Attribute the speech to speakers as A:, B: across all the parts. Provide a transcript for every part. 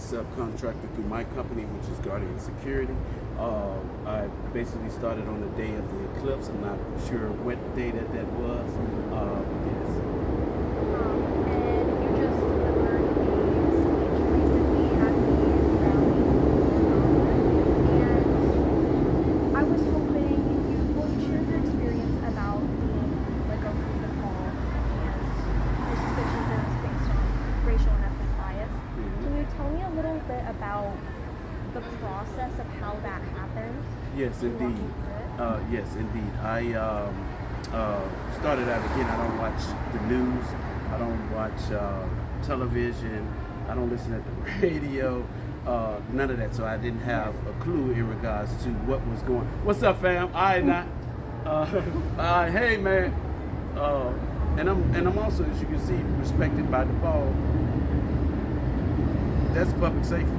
A: subcontractor through my company, which is Guardian Security. I basically started on the day of the eclipse. I'm not sure what day that was. Yes.
B: And you just delivered a speech recently at the rally. And I was hoping you would share your experience about being let go from Depaul and your suspicions that it's based on racial and ethnic bias. Can you tell me a little bit about the process of how that happened?
A: Yes,
B: Can you walk
A: indeed.
B: me through it?
A: Yes, indeed. I started out again. I don't watch the news. I don't watch television. I don't listen at the radio. None of that. So I didn't have a clue in regards to what was going. What's up, fam? All right, now. Hey, man. And I'm also, as you can see, respected by Depaul. That's public safety.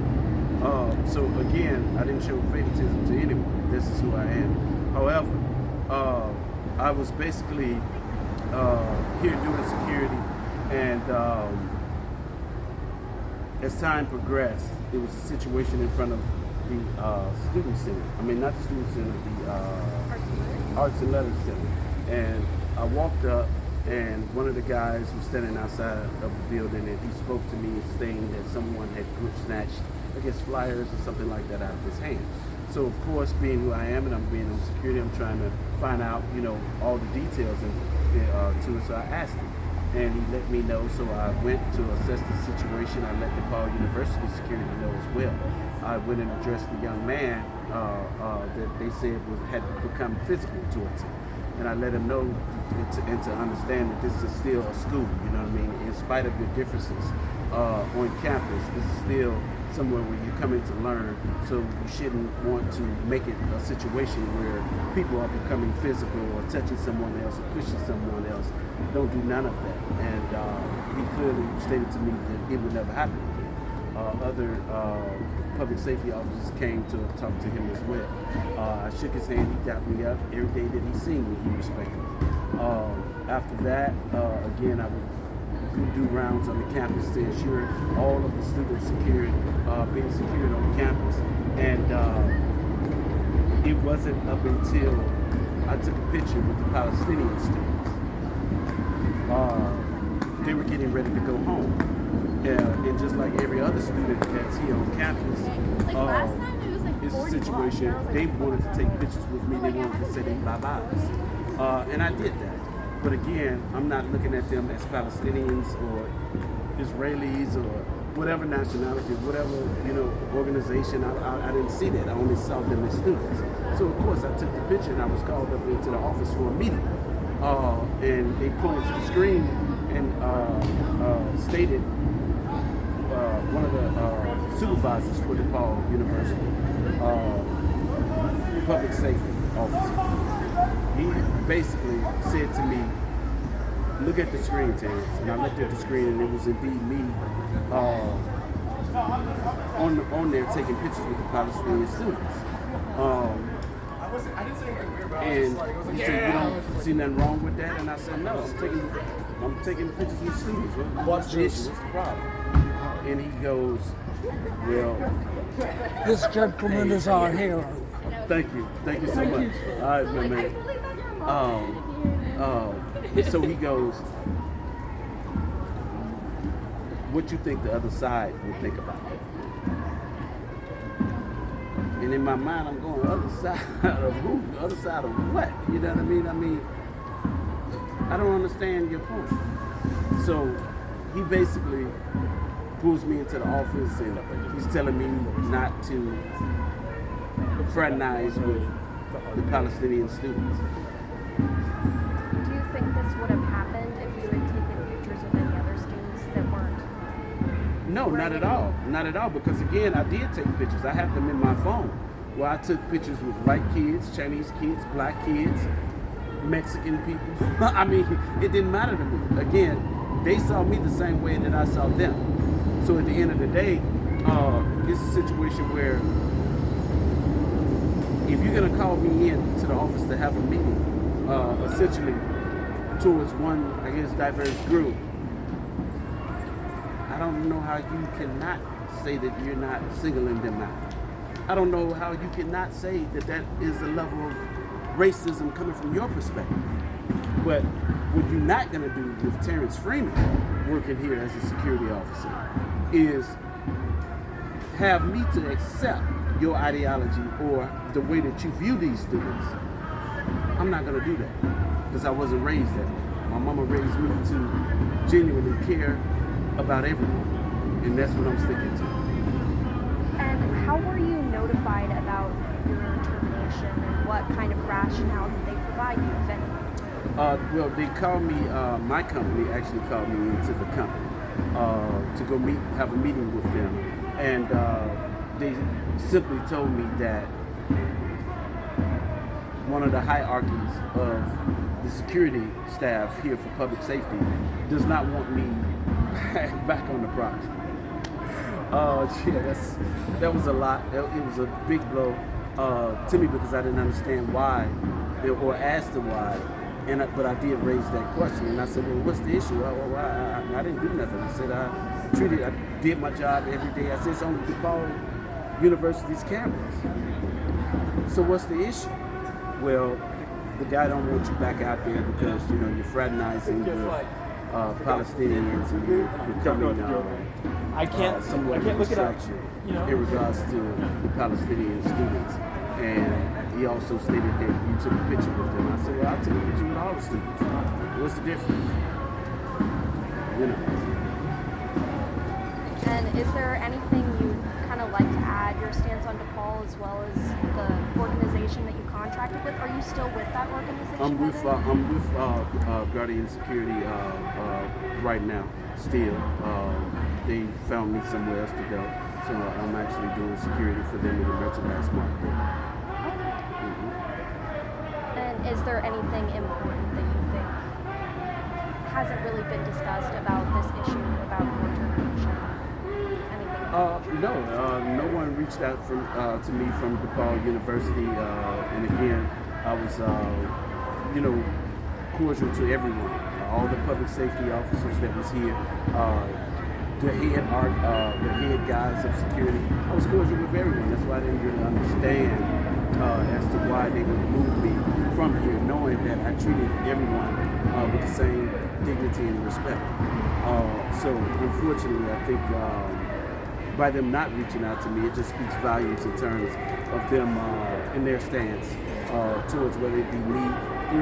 A: So again, I didn't show favoritism to anyone. This is who I am. However, I was basically here doing security, and as time progressed, it was a situation in front of the student center. I mean, not the student center, the Arts and Letters Center. And I walked up, and one of the guys was standing outside of the building, and he spoke to me saying that someone had snatched, I guess, flyers or something like that out of his hand. So of course, being who I am and I'm being on security, I'm trying to find out, all the details to it. So I asked him, and he let me know. So I went to assess the situation. I let Depaul University security know as well. I went and addressed the young man that they said had become physical towards him. And I let him know and to understand that this is still a school, you know what I mean? In spite of your differences on campus, this is still somewhere where you come in to learn, so you shouldn't want to make it a situation where people are becoming physical or touching someone else or pushing someone else. Don't do none of that. And he clearly stated to me that it would never happen again. Other public safety officers came to talk to him as well. I shook his hand, he got me up. Every day that he seen me, he respected me. After that, again, I would do rounds on the campus to ensure all of the students being secured on campus. And it wasn't up until I took a picture with the Palestinian students. They were getting ready to go home. And just like every other student that's here on campus, it's a situation, they wanted to take pictures with me, they wanted to say their bye-byes. And I did that. But again, I'm not looking at them as Palestinians or Israelis or whatever nationality, whatever organization. I didn't see that. I only saw them as students. So of course I took the picture and I was called up into the office for a meeting. And they pointed to the screen and stated one of the supervisors for Depaul University, public safety officer. He basically said to me, look at the screen, Terrence. And I looked at the screen, and it was indeed me on there taking pictures with the Palestinian students. And he said, you don't see nothing wrong with that? And I said, no, I'm taking pictures with students. What's the issue? What's the problem? And he goes, well,
C: this gentleman is our hero.
A: Thank you so much. All right, my man. So he goes, what you think the other side would think about that? And in my mind, I'm going, other side of who? The other side of what? You know what I mean? I don't understand your point. So he basically pulls me into the office and he's telling me not to fraternize with the Palestinian students.
B: Do you think this would have happened if you had taken pictures of any other students that weren't?
A: No, not at all. Not at all, because again, I did take pictures. I have them in my phone where I took pictures with white kids, Chinese kids, black kids, Mexican people. I mean, it didn't matter to me. Again, they saw me the same way that I saw them. So at the end of the day, it's a situation where if you're gonna call me in to the office to have a meeting, essentially towards one, I guess, diverse group, I don't know how you cannot say that you're not singling them out. I don't know how you cannot say that that is a level of racism coming from your perspective. But what you're not going to do with Terrence Freeman working here as a security officer is have me to accept your ideology or the way that you view these students. I'm not going to do that because I wasn't raised that way. My mama raised me to genuinely care about everyone, and that's what I'm sticking to.
B: And how were you notified about your termination, and what kind of rationale did they provide you, if any?
A: Well, they called me, my company actually called me into the company to go have a meeting with them. And they simply told me that one of the hierarchies of the security staff here for public safety does not want me back on the project. Yeah, that was a lot. It was a big blow to me because I didn't understand why or ask them why. But I did raise that question, and I said, "Well, what's the issue?" I didn't do nothing. I said, I did my job every day. I said, it's on Depaul University's campus. So what's the issue? Well, the guy don't want you back out there because you're fraternizing with Palestinians and you're becoming somewhat of a distraction in regards to the Palestinian students. And he also stated that you took a picture with them. I said, well, I took a picture with all the students. What's the difference?
B: And is there anything you kind of like to add, your stance on Depaul as well as the organization that you contracted with? Are you still with that organization?
A: I'm with Guardian Security right now. Still, they found me somewhere else to go, so I'm actually doing security for them in the merchandise market.
B: And is there anything important that you think hasn't really been discussed about this issue, about your termination?
A: No one reached out to me from DePaul University, and again, I was, cordial to everyone, all the public safety officers that was here, the head guys of security. I was cordial with everyone. That's why I didn't really understand as to why they would move me from here, knowing that I treated everyone with the same dignity and respect. So unfortunately, I think by them not reaching out to me, it just speaks volumes in terms of them in their stance towards whether it be me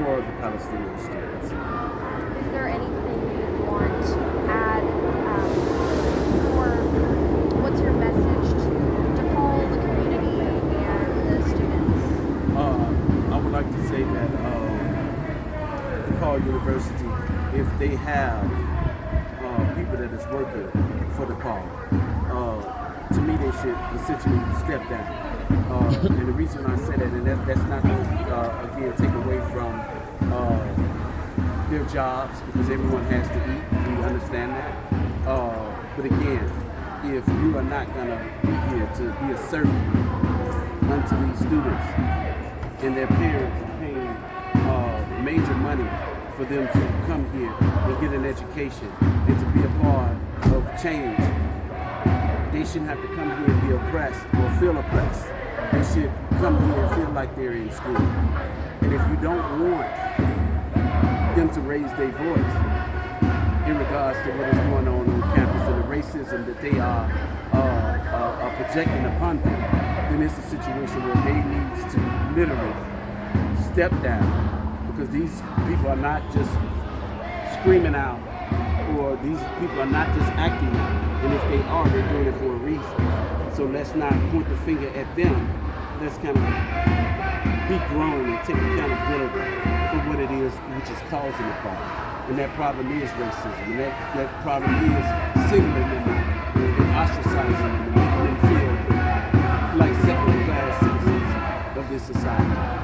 A: or the Palestinian students.
B: Is there anything you want to add, or what's your message to DePaul, the community, and the students?
A: I would like to say that DePaul University, if they have people that is working for DePaul, to me they should essentially step down. And the reason I say that, and that's not going to, again, take away from their jobs, because everyone has to eat, we understand that. But again, if you are not going to be here to be a servant unto these students, and their parents are paying major money for them to come here and get an education and to be a part of change, they shouldn't have to come here and be oppressed or feel oppressed. They should come here and feel like they're in school. And if you don't want them to raise their voice in regards to what is going on campus and the racism that they are projecting upon them, then it's a situation where they need to literally step down, because these people are not just screaming out, or these people are not just acting out. And if they are, they're doing it for a reason. So let's not point the finger at them. Let's kind of be grown and take accountability for what it is which is causing the problem. And that problem is racism. And that problem is singling them out and ostracizing them and making them feel like second-class citizens of this society.